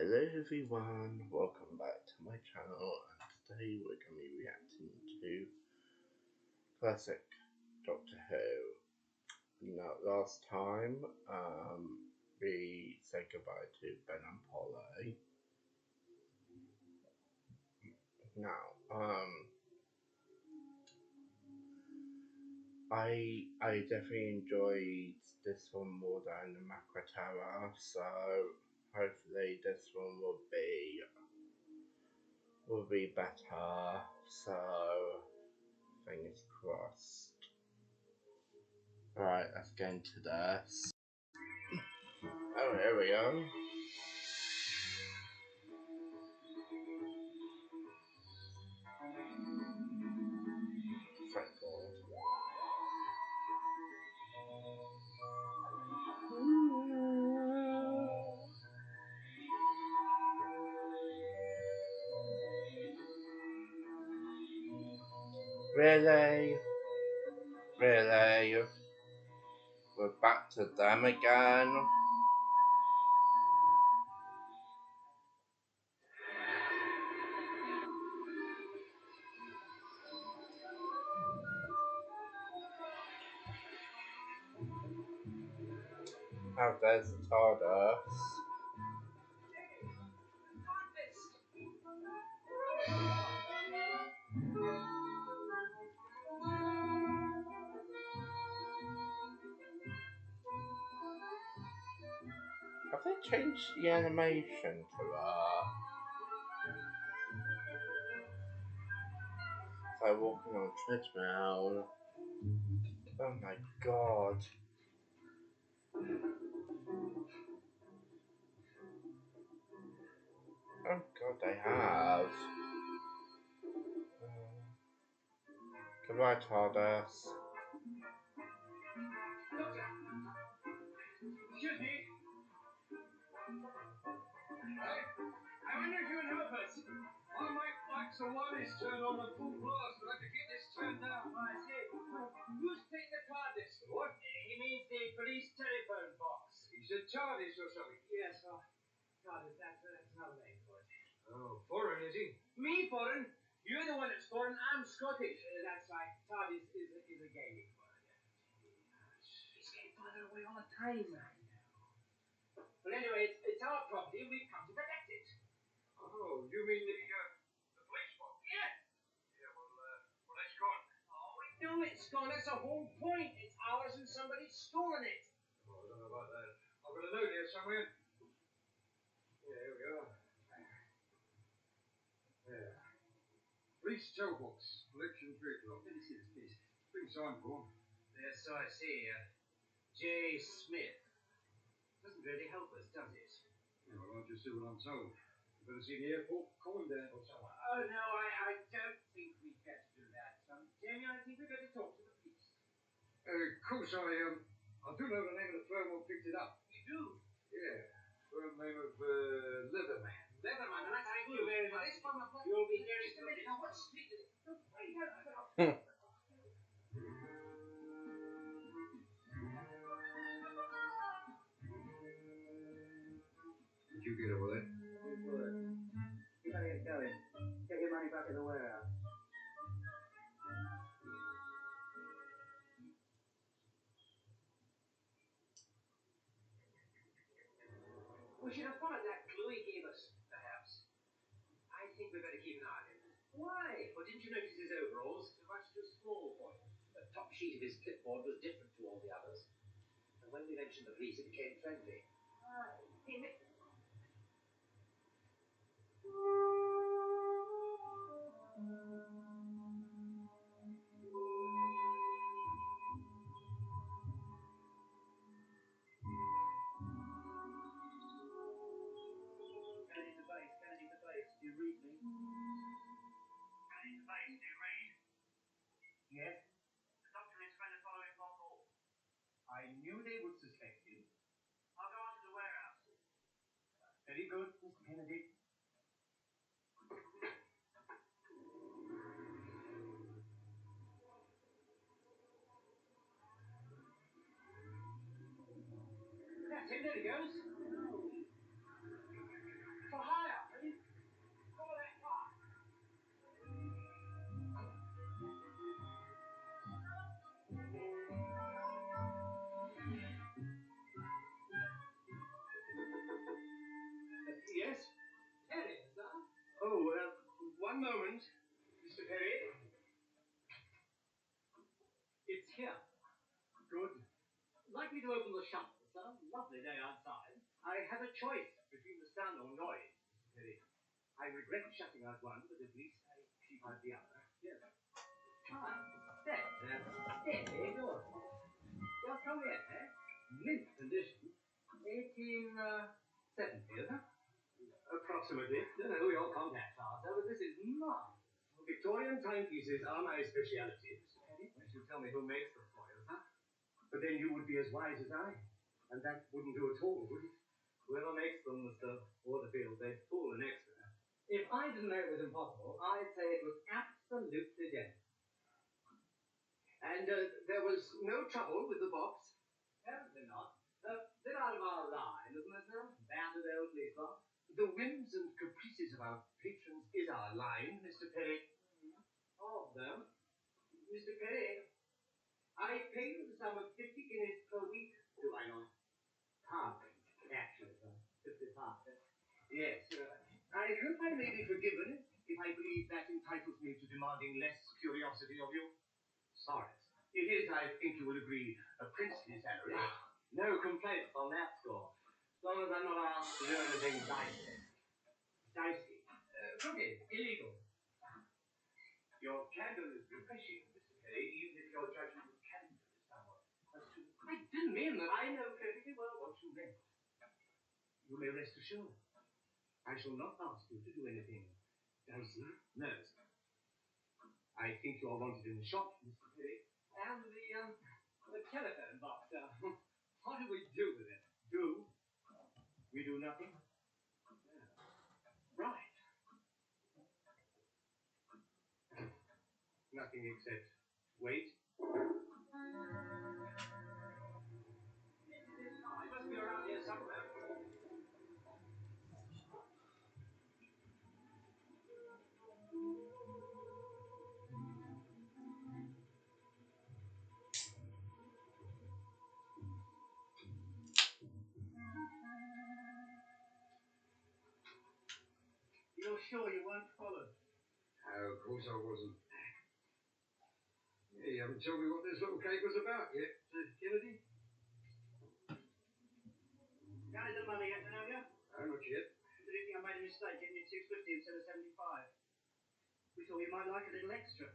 Hello everyone, welcome back to my channel, and today we're going to be reacting to classic Doctor Who. Now last time we said goodbye to Ben and Polly. Now I definitely enjoyed this one more than the Macra Terror, so hopefully this one will be better, so fingers crossed. Right, let's get into this. Oh, here we go. Thank God. Really? Really? We're back to them again? Oh, there's the TARDIS. Have they changed the animation to they're walking on a treadmill? Oh my god. Oh god, they have. Goodbye, TARDIS. Excuse me. I wonder if you can help us. My mate likes the lights turned on at full blast, but I have to get this turned down. Oh, I see. Who's taking the TARDIS? What? He means the police telephone box. He said TARDIS or something. Yes, well, TARDIS, that's another name for it. Oh, foreign, is he? Me foreign? You're the one that's foreign. I'm Scottish. That's right. TARDIS is a Gaelic word. It's getting farther away all the time, man. Well, anyway, it's our property and we've come to protect it. Oh, you mean the police box? Yeah. Yeah, well, it's gone. Oh, we know it's gone. That's the whole point. It's ours and somebody's stolen it. Oh, I don't know about that. I've got a note here somewhere. Yeah, here we are. Yeah. Police toolbox, collection 3 o'clock. Let me see this, please. Been signed for. Yes, so I see. J. Smith. Doesn't really help us, does it? Yeah, well, I'll just do what I'm told. You better see the airport commandant or someone. Oh, no, I don't think we'd better do that. Jamie, I think we'd better talk to the police. Of course, I do know the name of the firm who picked it up. You do? Yeah. Firm name of Leatherman. Leatherman, and thank you very much. You'll be hearing just a minute. Now, what street is it? No, wait, Did you get over there? Good. You better get going. Get your money back at the warehouse. We should have followed that clue he gave us, perhaps. I think we better keep an eye on him. Why? Well, didn't you notice his overalls? They're much too small for him. The top sheet of his clipboard was different to all the others. And when we mentioned the police, it became friendly. Hey, Scanning the base, scanning the base. Do you read me? Scanning the base, do you read? Yes. The doctor is trying to follow him on board. I knew they would suspect him. I'll go on to the warehouse. Very good, Mr. Kennedy. That's him, there he goes. lovely day outside. I have a choice between the sun or noise. I regret shutting out one, but at least I keep out the other. Yes. Ah, steady, good. Just come here, eh? Mint condition. 1870, is it? Approximately. Don't know who your contacts are, sir, but this is marvelous. Victorian timepieces are my speciality, Mr. Penny. Well, you tell me who makes them for you, sir. But then you would be as wise as I. And that wouldn't do at all, would it? Whoever makes them, Mr. Waterfield, they'd fool an expert. If I didn't know it was impossible, I'd say it was absolutely genuine. And there was no trouble with the box? Apparently not. Bit out of our line, isn't it, sir? Banded old police box. The whims and caprices of our patrons is our line, Mr. Perry. Of them? Mr. Perry, I pay you the sum of 50 guineas per week. Do I not? Pounds, actually, sir. 50 pounds. Yes. I hope I may be forgiven if I believe that entitles me to demanding less curiosity of you. Sorry, sir. It is, I think you will agree, a princely salary. No complaints on that score. As long as I'm not asked to do anything dicey. Dicey? Crooked. Illegal. Your candor is refreshing, Mr. Perry, even if your judgment of candor is somewhat questionable. I didn't mean that. I know perfectly well what you meant. You may rest assured. I shall not ask you to do anything dicey. No, sir. I think you are wanted in the shop, Mr. Perry. And the telephone box, sir. What do we do with it? Do? We do nothing? Yeah. Right. Nothing except wait. He must be around here somewhere. You're sure you weren't followed? Oh, of course I wasn't. Yeah, you haven't told me what this little cake was about yet, Kennedy. Counted the money yet, have you? No, not yet. Did you think I made a mistake getting you 650 instead of 75? We thought you might like a little extra.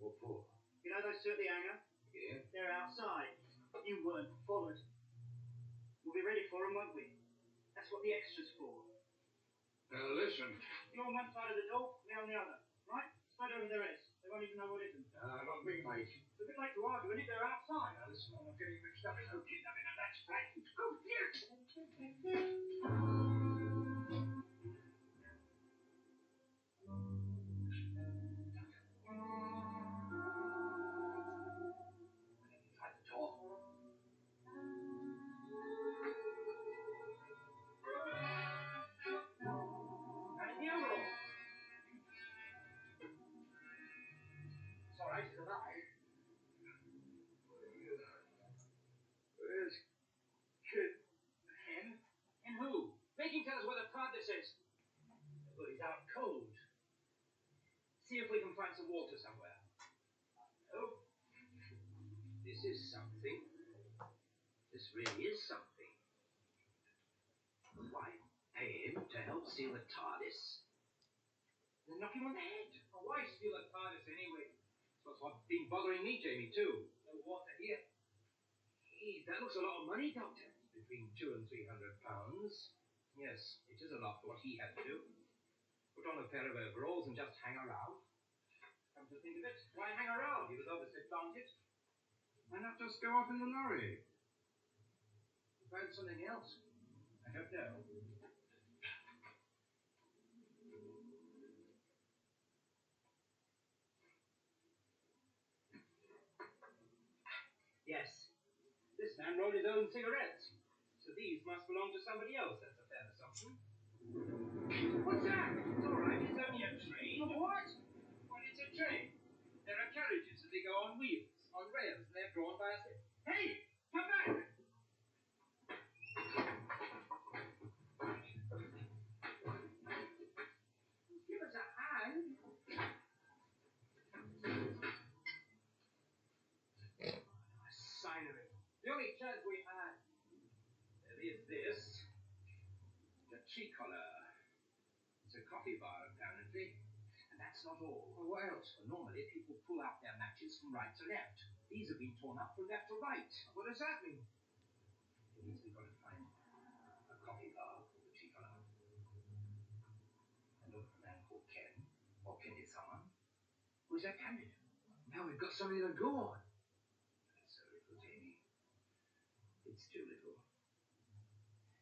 What for? You know those 30 hanger? Yeah? They're outside. You weren't followed. We'll be ready for them, won't we? That's what the extra's for. Listen. You're on one side of the door, me on the other. Right? Spread over the rest. They won't even know what hit them. Not me, mate. It's a bit late to argue, isn't it? They're outside. Listen, I'm not getting mixed up in no kidnapping and that's plain. Oh, dear! Inside the door. And the overall. It's all right, he's alive. Where's Kid? Ken? Ken who? Make him tell us where the TARDIS is. Well, he's out cold. See if we can find some water somewhere. Oh, this is something. This really is something. Why pay him to help steal the TARDIS? Then knock him on the head. Oh, why steal a TARDIS anyway? That's what's been bothering me, Jamie, too. No water here. Hey, that looks a lot of money, Doctor. Between £200 and £300. Yes, it is a lot for what he had to do. Put on a pair of overalls and just hang around. Come to think of it, why hang around? He was obviously planted. Why not just go off in the lorry? Find something else. I don't know. Yes. This man rolled his own cigarettes. So these must belong to somebody else, that's a fair assumption. What's that? It's all right, it's only a train. What? Well, it's a train. There are carriages and they go on wheels, on rails, and they're drawn by a stick. Hey! Come back! Give us a hand. A sign of it. The only chance we had. There Tree collar. It's a coffee bar, apparently. And that's not all. Well, what else? Well, normally people pull out their matches from right to left. These have been torn up from left to right. What does that mean? It means we've got to find a coffee bar called the Tree collar. And look for a man called Ken. Or Ken is someone. Who's that candidate? Now we've got something to go on. It's so little, Jamie. It's too little.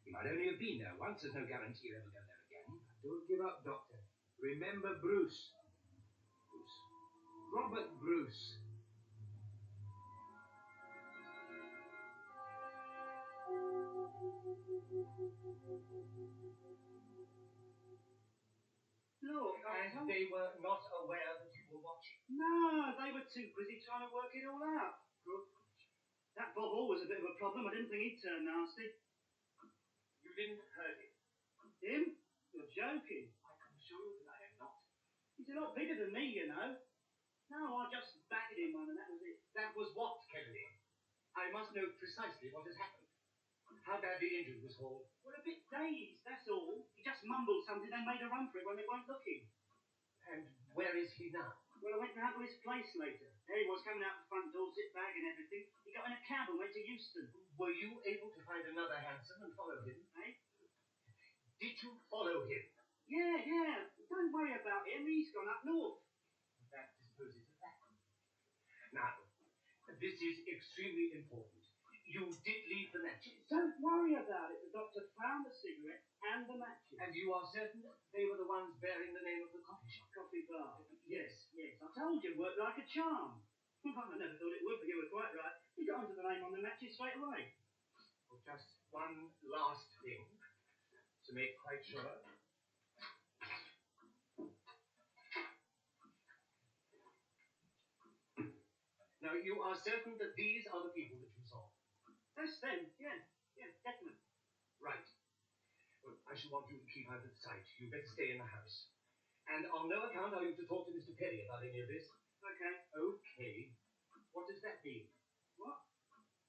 He might only have been there once. There's no guarantee he'll ever go there again. Don't give up, Doctor. Remember Bruce. Bruce. Robert Bruce. Look, And they were not aware that you were watching. No, they were too busy trying to work it all out. Good. That Bob Hall was a bit of a problem. I didn't think he'd turn nasty. You didn't hurt him. Him? You're joking. I can assure you that I am not. He's a lot bigger than me, you know. No, I just batted him one and that was it. That was what, Kennedy? I must know precisely what has happened. How badly injured was Hall? Well, a bit dazed, that's all. He just mumbled something, they made a run for it when they weren't looking. And where is he now? Well, I went round to his place later. There he was coming out the front door, zip bag and everything. He got in a cab and went to Euston. Were you able to find another hansom and follow him? Eh? Did you follow him? Yeah. Don't worry about him. He's gone up north. That disposes of that. Now, this is extremely important. You did leave the matches. Don't worry about it. The doctor found the cigarette and the matches. And you are certain they were the ones bearing the name of the coffee shop? Coffee bar. Yes. Yes. I told you it worked like a charm. I never thought it would, but you were quite right. You got onto the name on the matches straight away. Well, just one last thing to make quite sure. Now, you are certain that these are the people that you saw? That's them. Yeah, definitely. Right. Well, I shall want you to keep out of sight. You better stay in the house. And on no account are you to talk to Mr. Perry about any of this. Okay. Okay. What does that mean? What?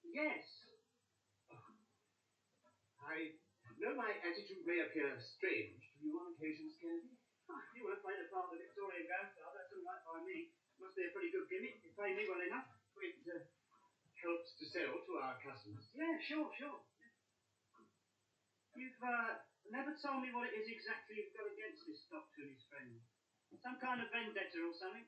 Yes. I know my attitude may appear strange to you on occasions, Kennedy. You want to play the part of the Victorian ghost star? That's all right by me. Must be a pretty good gimmick. You pay me well enough. It helps to sell to our customers. Yeah, sure. You've never told me what it is exactly you've got against this doctor and his friend. Some kind of vendetta or something?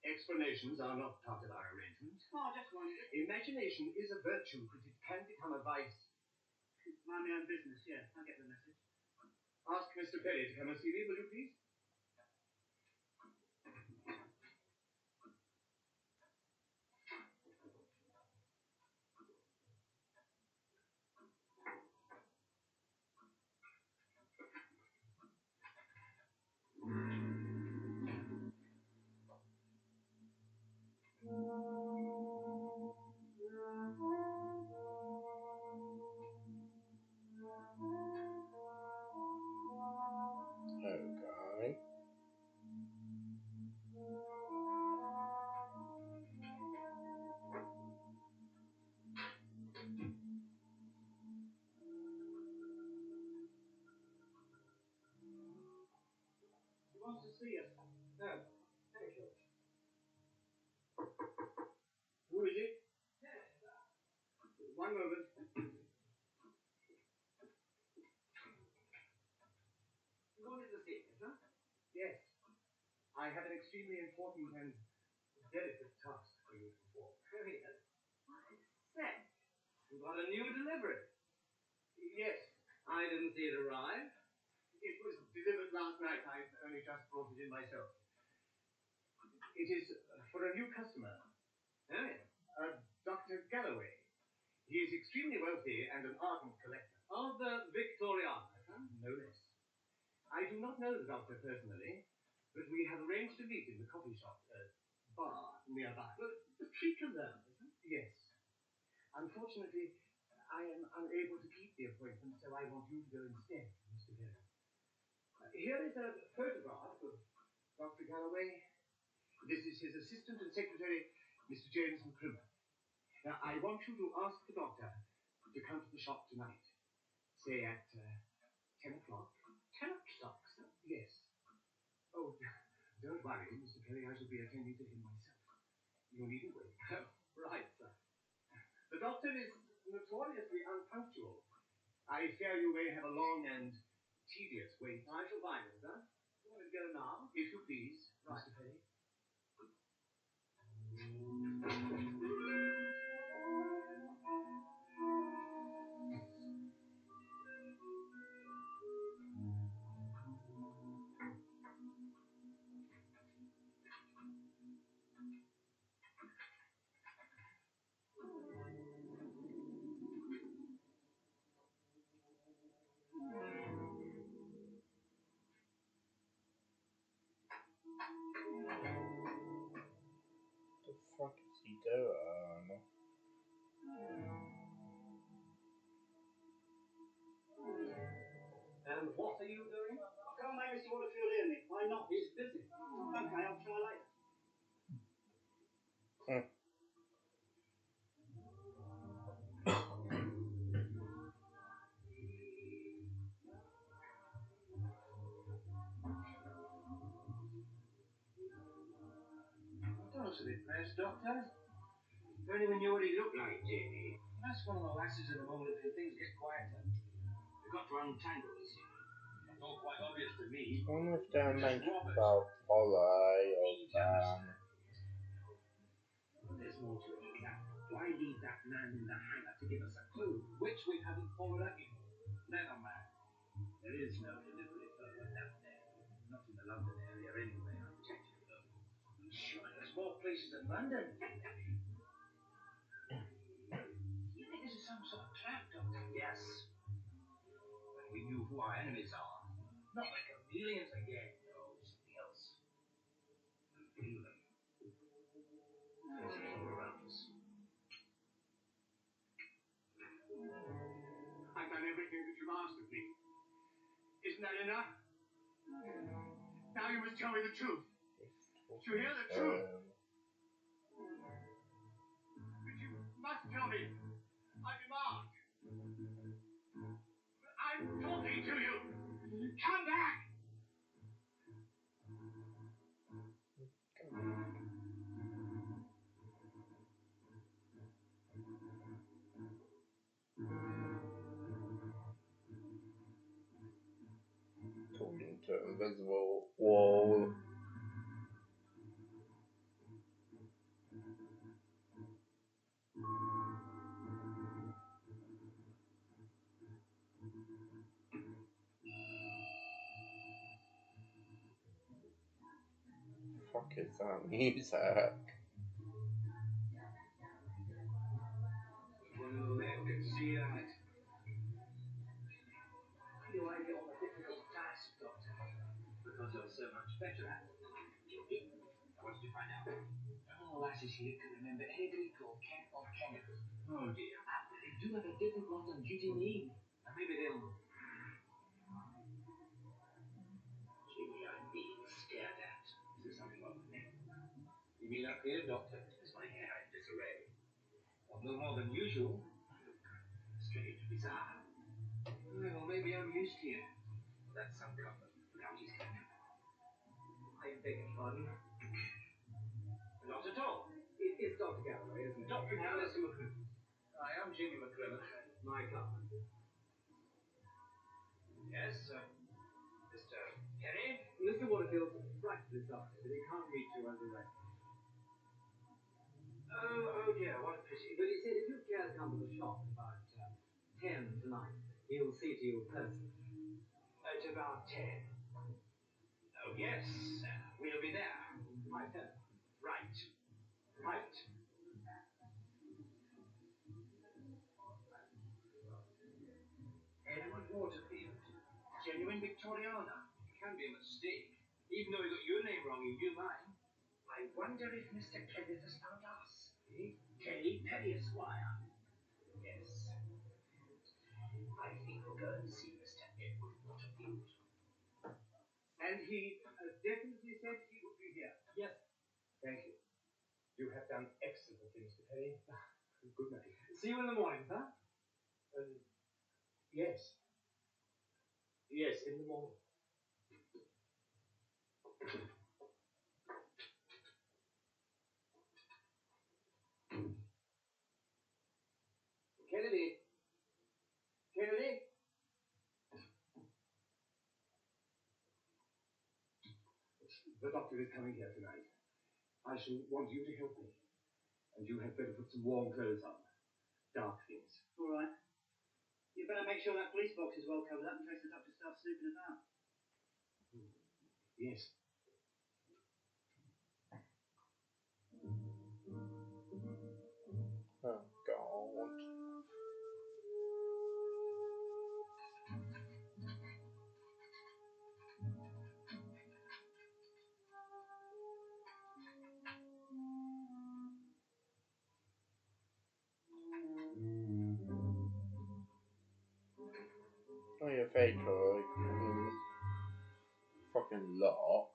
Explanations are not part of our arrangement. Oh, I just wondered. Imagination is a virtue, but it can become a vice. Mind my own business, yeah. I get the message. Ask Mr. Perry to come and see me, will you please? Okay. He wants to see us. No, thank you. Who is it? One moment. You wanted to see us, huh? Yes. I have an extremely important and delicate task for you to perform. Oh, yes. What is that? You got a new delivery. Yes, I didn't see it arrive. it was delivered last night. I only just brought it in myself. It is for a new customer, Oh, yes. Dr. Galloway. He is extremely wealthy and an ardent collector. Of the Victorianas, huh? No less. I do not know the doctor personally, but we have arranged to meet in the coffee shop, bar nearby. Well, the Treacle-Love, isn't it? Yes. Unfortunately, I am unable to keep the appointment, so I want you to go instead, Mr. Perry. Here is a photograph of Dr. Galloway. This is his assistant and secretary, Mr. James McClure. Now, I want you to ask the doctor to come to the shop tonight, say at 10 o'clock. 10 o'clock, sir? Yes. Oh, don't worry, Mr. Perry. I shall be attending to him myself. You needn't wait. Oh, right, sir. The doctor is notoriously unpunctual. I fear you may have a long and tedious wait. I shall find him, sir. You want me to go now? If you please, right. Mr. Perry. The fuck is he doing? And what are you doing? I can't make Mr. Waterfield hear me. Why not? He's busy. Okay, I'll try later. That looks a bit pressed, Doctor. If only we knew what he looked like, Jamie. That's one of the lasses in the moment until things get quieter. We've got to untangle this. It's all quite obvious to me. I wonder if they're Just making robbers. about Polly or There's more to it than that. Why leave that man in the hangar to give us a clue, which we haven't followed up, you know? Never mind. There is no delivery further down there. Not in the London area anyway, I'm detecting though. Sure, there's more places than London. You think this is some sort of trap, Doctor? Yes. When we knew who our enemies are. Not like chameleons again. No, something else. We feel them. There's all around us. I've done everything that you've asked of me. Isn't that enough? Now you must tell me the truth. To hear the truth. But you must tell me. I demand. I'm talking to you. Come back. talking to an invisible wall. Fuck is that music? One of the left can see that. Why do I get all the difficult tasks, Doctor? Because you're so much better at them. Joking. What did you find out? None of the lasses here can remember anybody called Kent or Kenneth. Oh dear. But they do have a different lot on duty in the evening. And maybe they'll know. Jimmy, I'm being stared at. Is there something wrong with me? You mean up here, Doctor? Is my hair in disarray? Well, no more than usual. Look, strange, bizarre. Well, maybe I'm used here. That's some comfort. Now he's coming. I beg your pardon. Not at all. It is Dr. Galloway, isn't it? Dr. Galloway. Mr. McCrimmon. I am Jimmy McCrimmon. My company. Yes, Mr. Perry? Mr. Waterfield's frightfully sorry, but he can't reach you under arrest. Oh dear, what a pity. But he said if you care to come to the shop at about 10 tonight, he'll see to you personally. At about 10. Oh, yes, we'll be there. Right, then. Right. Right. Edward Waterfield. Genuine Victoriana. It can be a mistake. Even though he got your name wrong, he knew mine. I wonder if Mr. Kenneth has found us. Eh? K. Perry Esquire. Yes. I think we'll go and see Mr. Edward Waterfield. And he definitely said he would be here. Yes. Thank you. You have done excellently, Mr. Perry. Good night. See you in the morning, sir. Yes. Yes, in the morning. Kennedy! Kennedy! The doctor is coming here tonight. I shall want you to help me. And you had better put some warm clothes on. Dark things. All right. You better make sure that police box is well covered up in case the doctor starts snooping about. Yes. Oh, God. Oh, your vehicle fucking locked.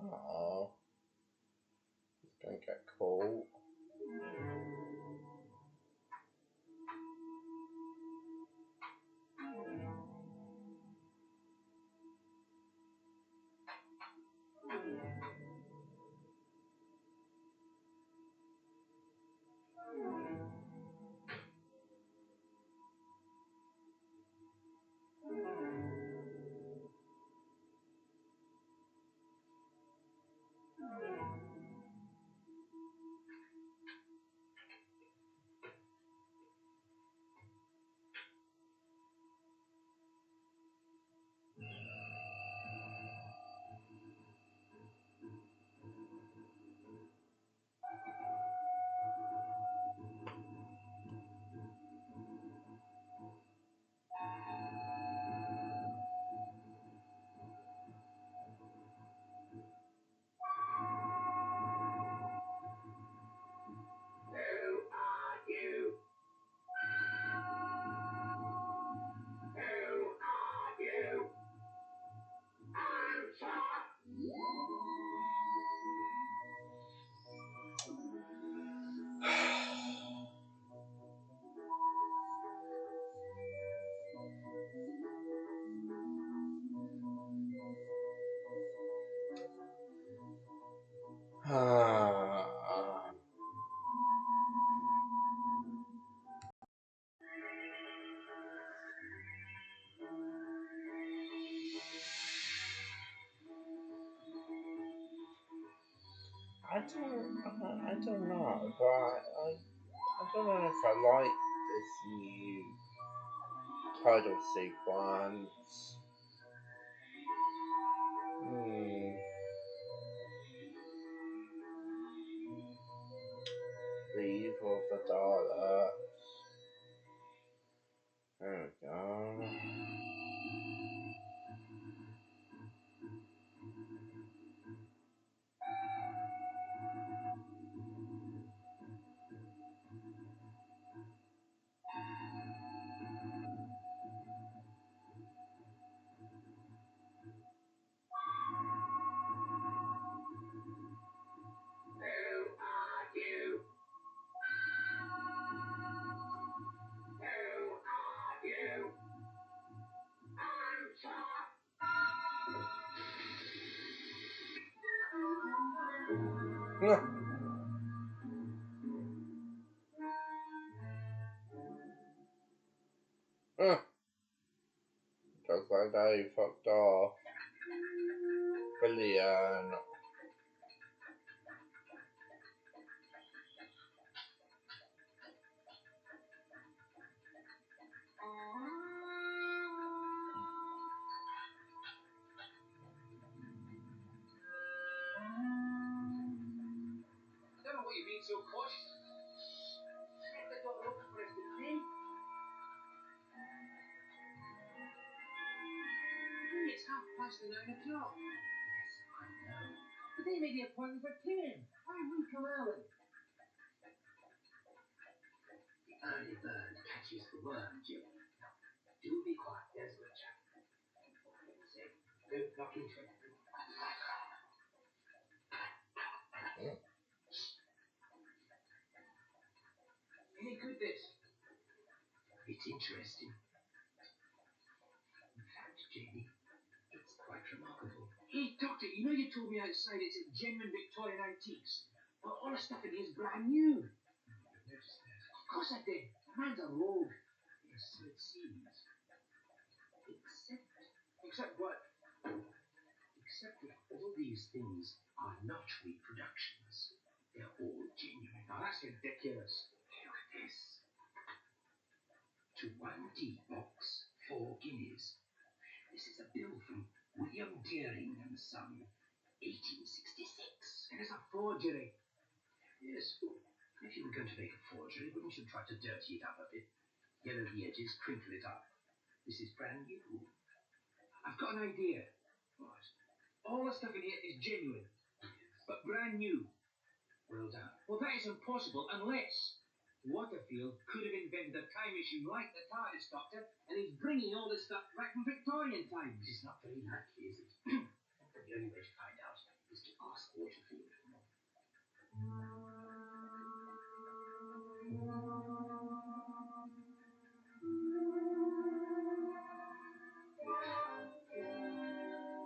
Oh, it's gonna get cold. I don't know, but I don't know if I like this new title sequence. The Evil of the Daleks. There we go. Just like they fucked off. Brilliant. nice for 9 o'clock. Yes, I know. But they made the appointment for 10. Why have we come early? The early bird catches the worm, Jim. Now, do be quiet. There's a good chap. For heaven's sake, don't knock into anything. Any good, this? It's interesting. In fact, Jamie, it's quite remarkable. Hey, Doctor, you know you told me outside it's a genuine Victorian antiques. Well, all the stuff in here is brand new. You've noticed that? Of course I did. The man's a rogue. Yes, so it seems. Except what? Except that all these things are not reproductions. They're all genuine. Now that's ridiculous. Look at this. To 1D box, 4 guineas. This is a bill from William Deering and Son, 1866. And it's a forgery. Yes. If you were going to make a forgery, wouldn't you try to dirty it up a bit? Yellow the edges, crinkle it up. This is brand new. I've got an idea. What? All the stuff in here is genuine, but brand new. Well done. Well, that is impossible unless Waterfield could have invented a time machine like the TARDIS, Doctor, and he's bringing all this stuff back from Victorian times. It's not very likely, is it? The only way to find out is to ask Waterfield.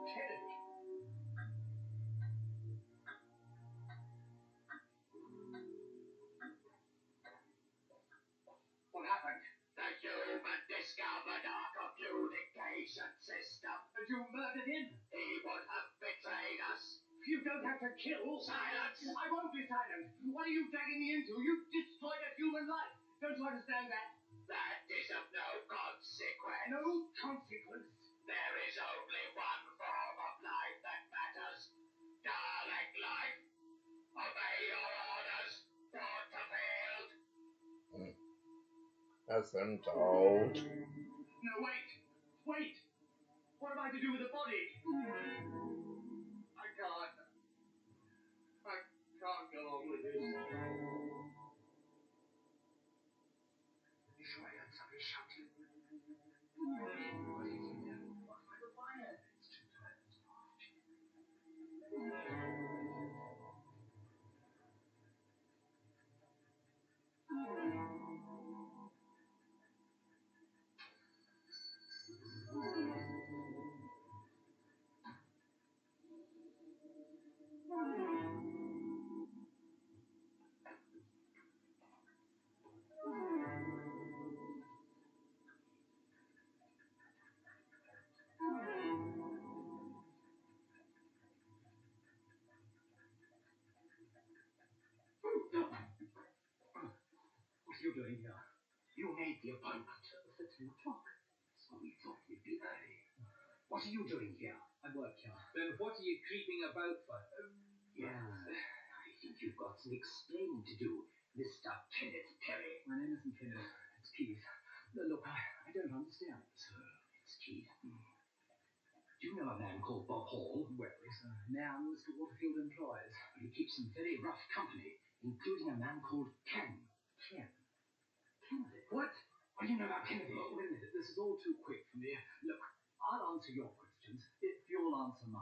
Kennedy. What happened? The human discovered our communication system. And you murdered him? He would have betrayed us. You don't have to kill. Silence! I won't be silent. What are you dragging me into? You destroyed a human life. Don't you understand that? That is of no consequence. No consequence? There is only one form of life that matters. Dalek life. Obey your orders, Waterfield. As I'm told. No, wait! Wait! What am I to do with the body? I can't. I can't go on with this. Sure, I heard somebody shouting. What is it there? What by the wire? It's too tight. What are you doing here? You made the appointment for 10 o'clock. So we thought we'd be early. What are you doing here? I work here. Then what are you creeping about for? Yes. I think you've got some explaining to do, Mr. Kenneth Perry. My name isn't Kenneth. It's Keith. Look, I don't understand. So, it's Keith. Do you know a man called Bob Hall? Well, he's a man Mr. Waterfield employs. He keeps some very rough company, including a man called Ken. Ken. Kennedy? What? What do you know about Kennedy? Oh, wait a minute. This is all too quick for me. Look, I'll answer your questions if you'll answer mine.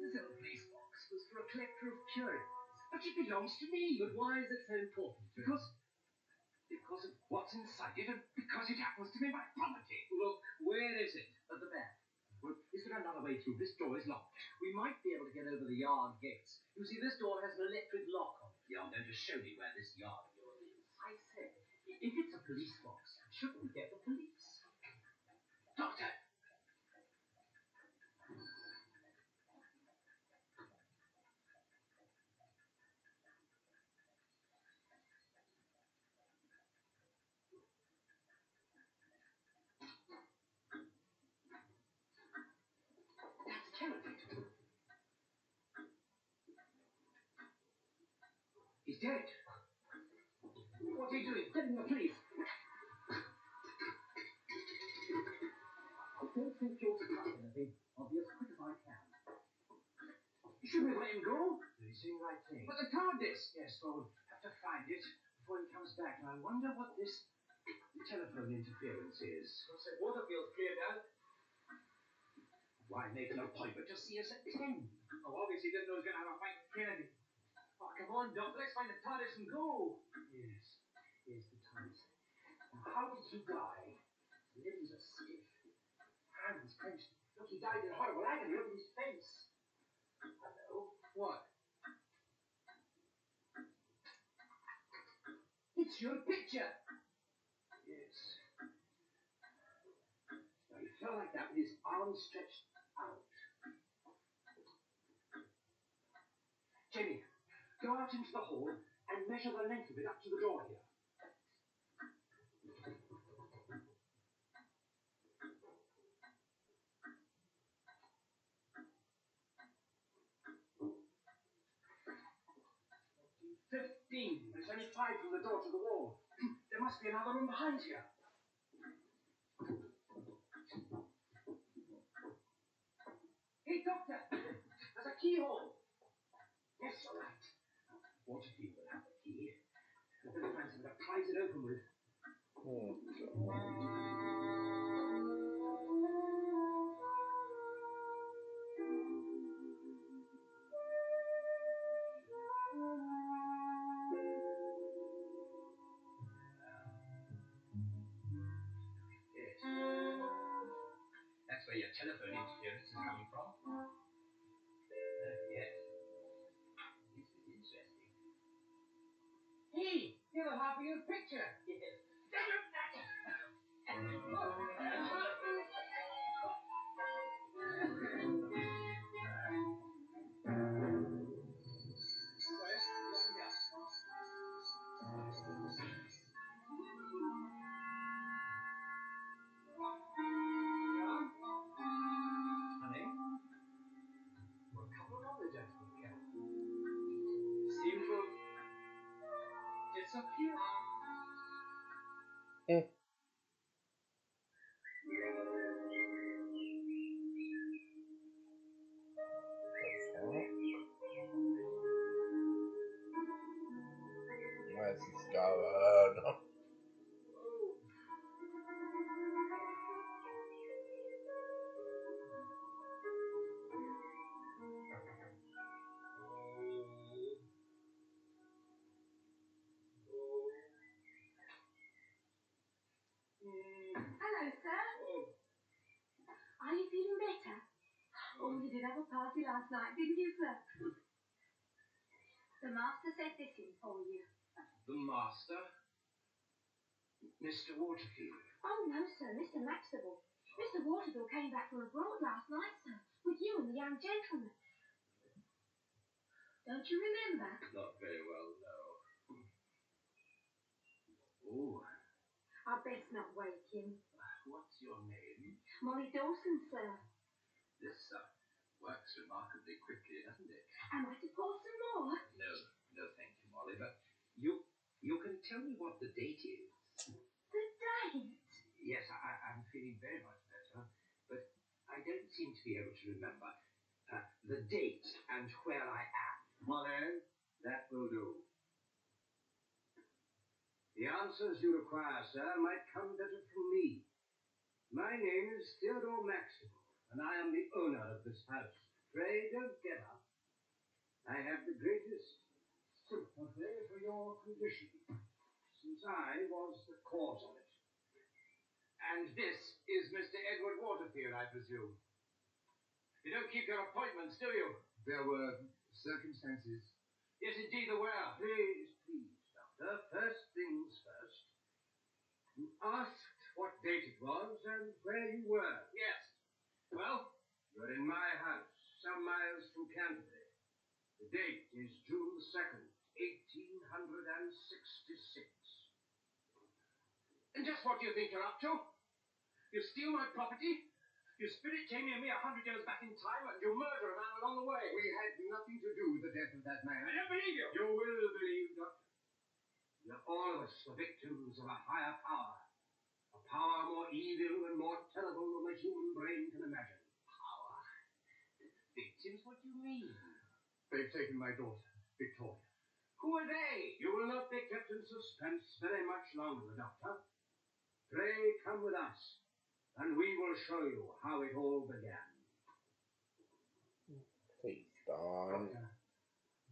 This little police box was for a collector of curios. But it belongs to me. But why is it so important? Because of what's inside it and because it happens to be my property. Look, where is it? At the back. Well, is there another way through? This door is locked. We might be able to get over the yard gates. You see, this door has an electric lock on it. You're going to show me where this yard of yours is. I said, if it's a police box, shouldn't we get the police? Doctor! That's Kennedy. He's dead. What's he doing? Getting the police. I don't think you'll touch anything. I'll be as quick as I can. You shouldn't have let him go. He's doing the right thing. But the TARDIS! Yes, well, we'll have to find it before he comes back. And I wonder what this telephone interference is. Well, say Waterfield's cleared out. Why make an appointment to see us at 10? Oh, obviously didn't know he was going to have a fight with Kennedy. Oh, come on, Doc. Let's find the TARDIS and go. Yes, here's the TARDIS. Now, how did he die? His limbs are stiff. Hands clenched. Look, he died in horrible agony. Look at his face. Hello? What? It's your picture. Yes. Now, he fell like that with his arms stretched out. Jenny, go out into the hall and measure the length of it up to the door here. $15. It's only 5 from the door to the wall. There must be another room behind here. Hey, Doctor! There's a keyhole. Yes, you're right. Waterfield will have the key. I'd better find something to prise it open with. Oh, Yes. That's where your telephone interference is coming from. Yes. This is interesting. Hey, the other half of your picture. Yes. Honey, we're a couple of other gentlemen here. Seem to have disappeared. where's this going? Hello, sir. Are you feeling better? Oh, you did have a party last night, didn't you, sir? The master sent this in for you. The master? Mr. Waterfield. Oh, no, sir, Mr. Maxwell. Mr. Waterville came back from abroad last night, sir, with you and the young gentleman. Don't you remember? Not very well, no. Oh, I'd best not wake him. what's your name? Molly Dawson, sir. This works remarkably quickly, doesn't it? Am I to pour some more? No, thank you, Molly. But you can tell me what the date is. The date? Yes, I'm feeling very much better, but I don't seem to be able to remember the date and where I am. Molly, that will do. The answers you require, sir, might come better from me. My name is Theodore Maxwell, and I am the owner of this house. Pray don't get up. I have the greatest sympathy for your condition, since I was the cause of it. And this is Mr. Edward Waterfield, I presume. You don't keep your appointments, do you? There were circumstances. Yes, indeed there were. Please, Doctor, first things first. You asked what date it was and where you were. Yes. Well? You're in my house, some miles from Canterbury. The date is June the 2nd, 1866. And just what do you think you're up to? You steal my property? You spirit came near me 100 years back in time, and you murder a man along the way. We had nothing to do with the death of that man. I don't believe you. You will believe, Doctor. We are all of us the victims of a higher power. A power more evil and more terrible than the human brain can imagine. Power? Victims? What do you mean? They've taken my daughter, Victoria. Who are they? You will not be kept in suspense very much longer, Doctor. Pray come with us, and we will show you how it all began. Please don't. Doctor,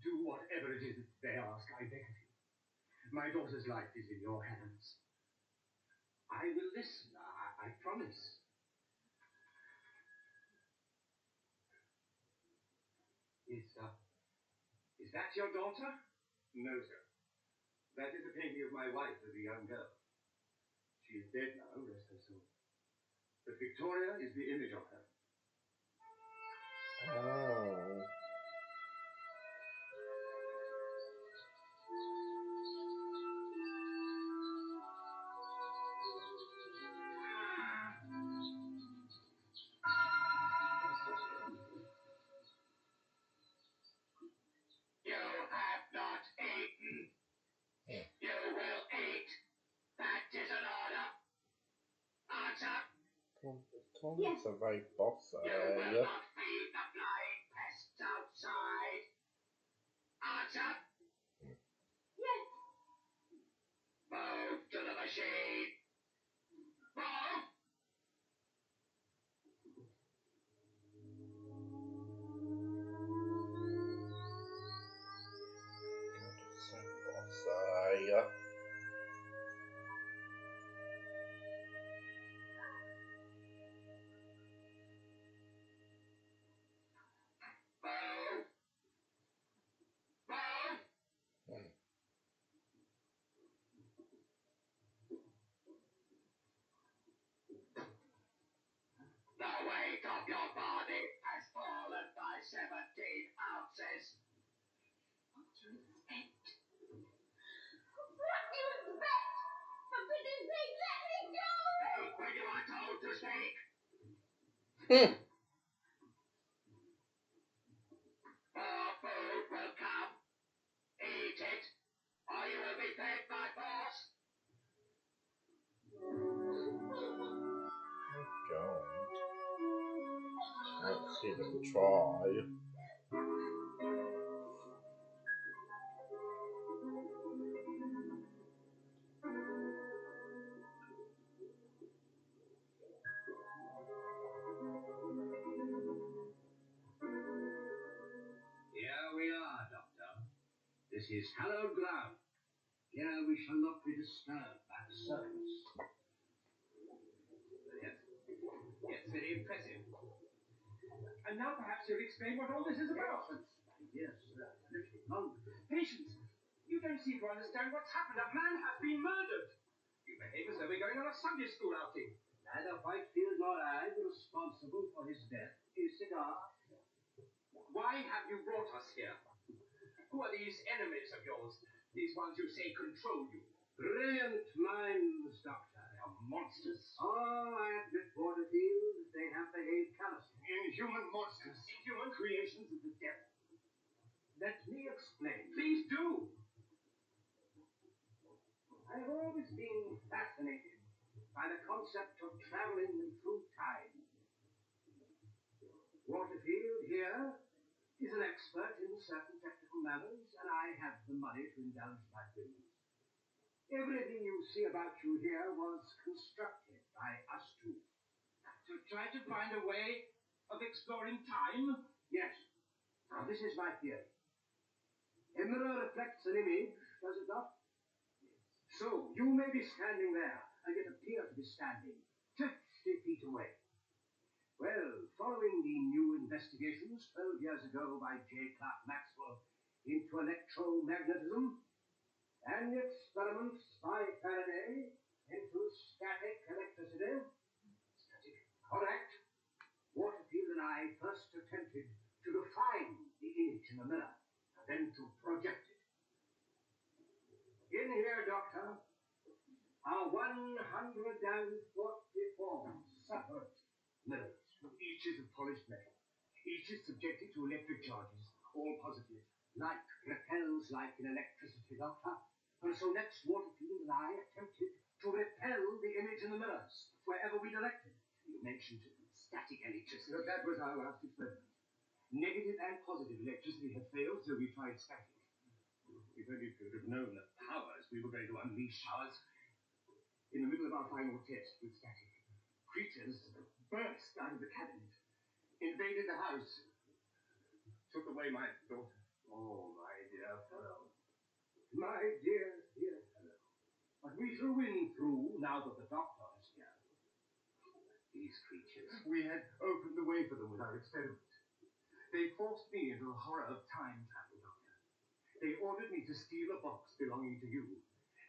do whatever it is that they ask, I beg of you. My daughter's life is in your hands. I will listen, I promise. Is that your daughter? No, sir. That is a painting of my wife as a young girl. She is dead now, rest her soul. But Victoria is the image of her. Oh. You have not eaten. You will eat. That is an order. Answer. Tom's a very boss You will area. not feed the flying pests outside. Answer. Yes. Move to the machine. Move. Boss area. Move. Move. The weight of your body has fallen by 17 ounces. What do you expect? What do you expect? For goodness sake, let me go! Speak when you are told to speak. More food will come. Eat it, or you will be fed by force. Don't. Let's even try. Here we are, Doctor. This is hallowed ground. Here we shall not be disturbed by the servants. Yes. Yes, very impressive. And now perhaps you'll explain what all this is about. Yes, sir. A little longer. Patience, you don't seem to understand what's happened. A man has been murdered. You behave as though we're going on a Sunday school outing. Neither Whitefield nor I were responsible for his death. His cigar. Why have you brought us here? Who are these enemies of yours? These ones you say control you? Brilliant minds, Doctor. They are monsters. Oh, I admit, Waterfield, they have behaved callously. Inhuman monsters. Inhuman? Creations of the devil. Let me explain. Please do. I have always been fascinated by the concept of traveling through time. Waterfield here is an expert in certain technical matters, and I have the money to indulge my whims. Everything you see about you here was constructed by us two. To try to find a way of exploring time? Yes. Now, this is my theory. A mirror reflects an image, does it not? So, you may be standing there, and yet appear to be standing 50 feet away. Well, following the new investigations 12 years ago by J. Clark Maxwell into electromagnetism, and the experiments by Faraday, into static electricity. Static. Correct. Waterfield and I first attempted to define the image in the mirror, and then to project it. In here, Doctor, are 144 separate mirrors. Each is of polished metal. Each is subjected to electric charges, all positive. Light repels like in electricity, Doctor. And so next Waterfield and I attempted to repel the image in the mirrors, wherever we directed. You mentioned static electricity. But that was our last experiment. Negative and positive electricity had failed, so we tried static. If only we could have known the powers we were going to unleash. Ours. In the middle of our final test with static, creatures burst out of the cabinet, invaded the house, took away my daughter. Oh, my dear fellow. My dear, dear fellow. But we shall win through now that the doctor is here. These creatures. We had opened the way for them with our experiment. They forced me into the horror of time travel, Doctor. They ordered me to steal a box belonging to you,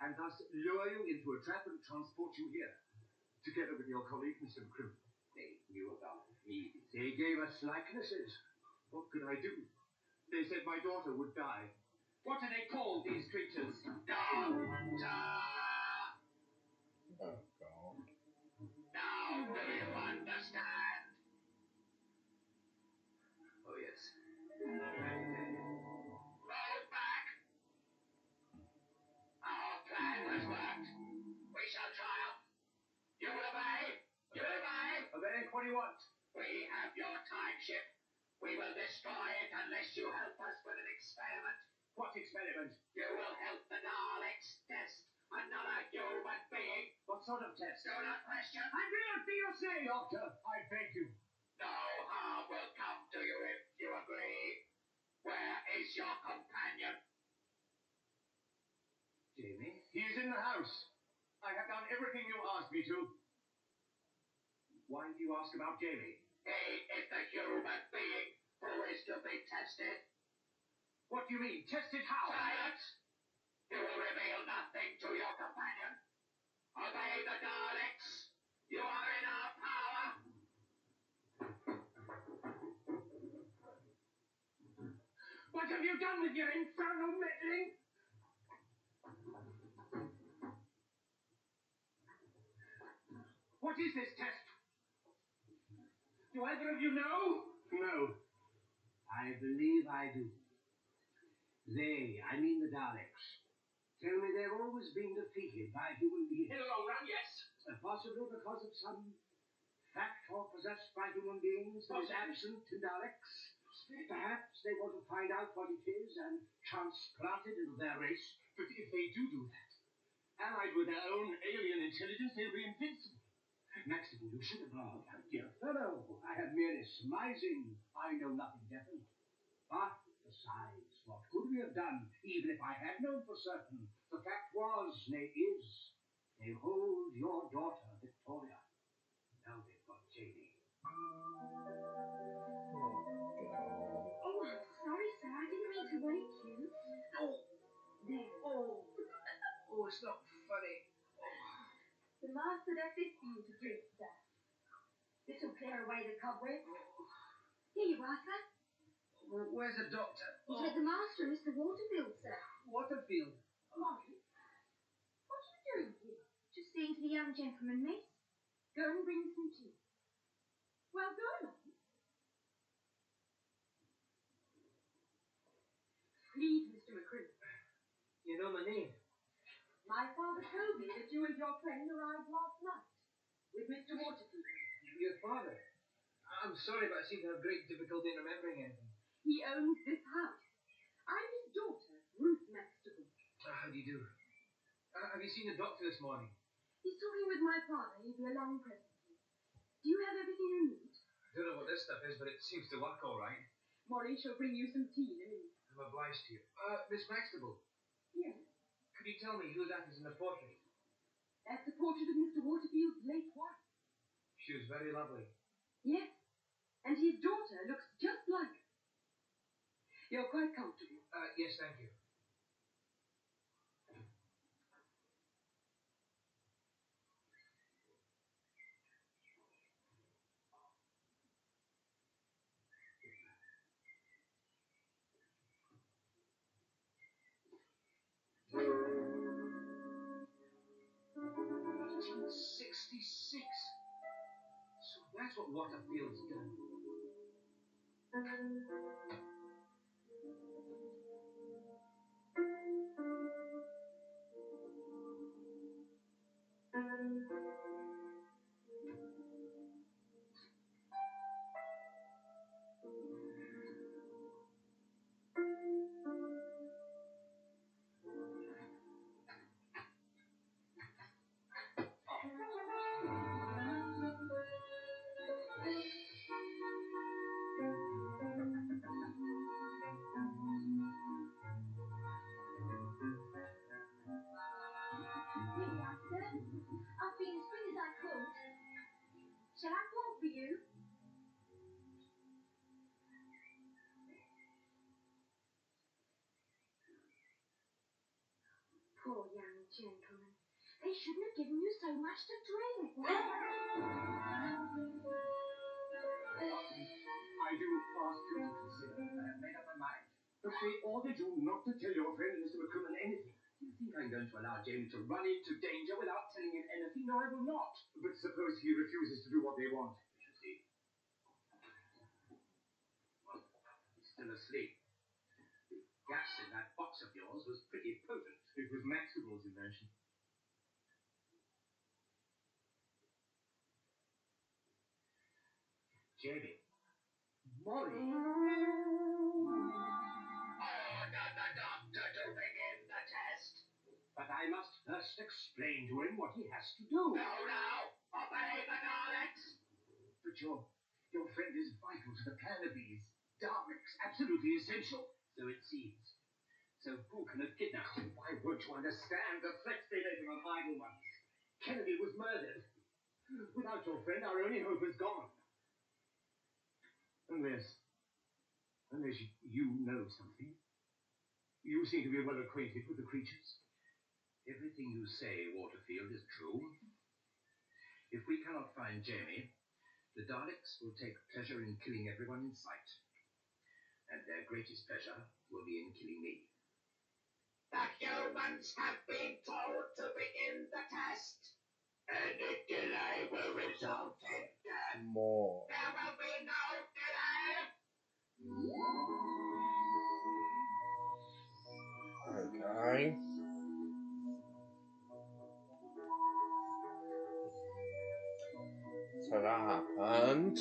and thus lure you into a trap and transport you here, together with your colleague, Mr. McCrim. They knew about me. They gave us likenesses. What could I do? They said my daughter would die. What do they call these creatures? Doctor! Oh, God. Now do you understand? Oh, yes. Roll back. Our plan has worked. We shall triumph. You will obey? You will obey? Obey? What do you want? We have your time ship. We will destroy it unless you help us with an experiment. What experiment? You will help the Daleks test another human being. What sort of test? Do not question. I do not do your say, Doctor. I beg you. No harm will come to you if you agree. Where is your companion? Jamie? He is in the house. I have done everything you asked me to. Why do you ask about Jamie? He is the human being who is to be tested. What do you mean? Tested how? Silence! You will reveal nothing to your companion. Obey the Daleks. You are in our power. What have you done with your infernal meddling? What is this test? Do either of you know? No. I believe I do. They, I mean the Daleks, tell me they've always been defeated by human beings. In the long run, yes. Possibly because of some fact or possessed by human beings that is absent in Daleks. Perhaps they want to find out what it is and transplant it into their race. But if they do that, allied with their own alien intelligence, they'll be invincible. Maximum, you should have known, my dear fellow. I am merely surmising. I know nothing definite. But besides, what could we have done, even if I had known for certain? The fact was, nay is, they hold your daughter, Victoria. Now they've got Jamie. Oh, I'm sorry, sir. I didn't mean to wake you. Oh, There. oh, it's not funny. The master left this for you to drink, sir. This will clear away the cobwebs. Here you are, sir. Where's the doctor? He's with the master and Mr. Waterfield, sir. Waterfield. Molly, what are you doing here? Just seeing to the young gentleman, miss. Go and bring some tea. Well, go along. Please, Mr. McCrim. You know my name? My father told me that you and your friend arrived last night with Mr. Waterfield. Your father? I'm sorry, but I seem to have great difficulty in remembering anything. He owns this house. I'm his daughter, Ruth Maxtable. How do you do? Have you seen the doctor this morning? He's talking with my father. He'll be along presently. Do you have everything you need? I don't know what this stuff is, but it seems to work all right. Molly shall bring you some tea in a minute. I'm obliged to you. Miss Maxtable, Yes, could you tell me who that is in the portrait? that's the portrait of Mr. Waterfield's late wife. She was very lovely. Yes, and his daughter looks just like her. You're quite comfortable. Yes, thank you. what Waterfield's done. Here we are, sir. I've been as quick as I could. Shall I call for you? Poor young gentleman. They shouldn't have given you so much to drink. I do ask you to consider. I have made up my mind. But they ordered you not to tell your friend Mr. McCrimmon anything. Do you think I'm going to allow Jamie to run into danger without telling him anything? No, I will not. But suppose he refuses to do what they want? We shall see. Well, he's still asleep. The gas in that box of yours was pretty potent. It was Maxwell's invention. Jamie. Molly. Order the doctor to begin the test. But I must first explain to him what he has to do. Now, obey the Daleks. But your friend is vital to the plan of these Daleks. Absolutely essential. So it seems. So who can have kidnapped him? Why won't you understand? The threats they made him are vital ones. Kennedy was murdered. Without your friend, our only hope is gone. Unless you know something. You seem to be well acquainted with the creatures. Everything you say, Waterfield, is true. If we cannot find Jamie, the Daleks will take pleasure in killing everyone in sight. And their greatest pleasure will be in killing me. The humans have been told to begin the test. Any delay will result in death. More. There will be no delay. Okay. So that happened.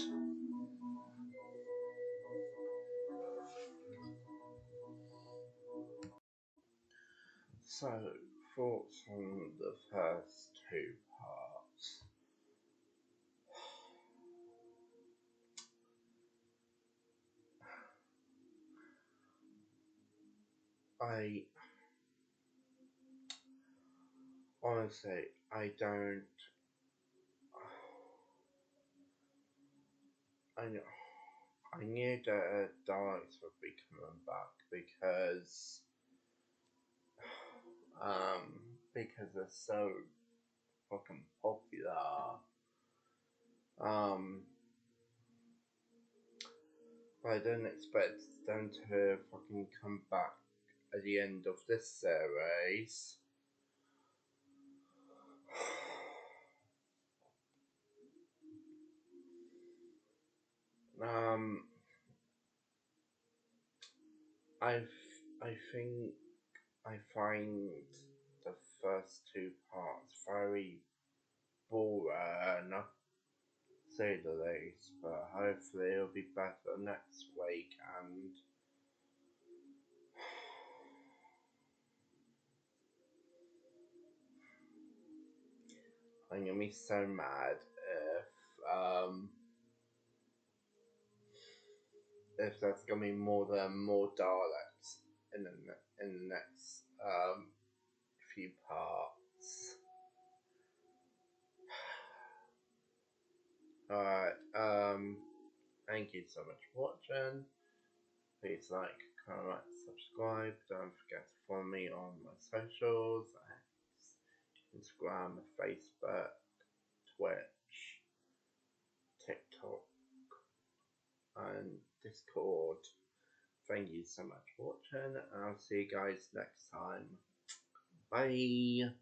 So, thoughts on the first two parts. I honestly, I don't. I knew that Daleks would be coming back because they're so fucking popular. I didn't expect them to fucking come back at the end of this series. I think I find the first two parts very boring, to say the least, but hopefully it'll be better next week, and I'm gonna be so mad if there's gonna be more Daleks in the next few parts. Alright, thank you so much for watching. Please like, comment, subscribe. Don't forget to follow me on my socials, Instagram, Facebook, Twitch, TikTok, and Discord. Thank you so much for watching, and I'll see you guys next time. Bye!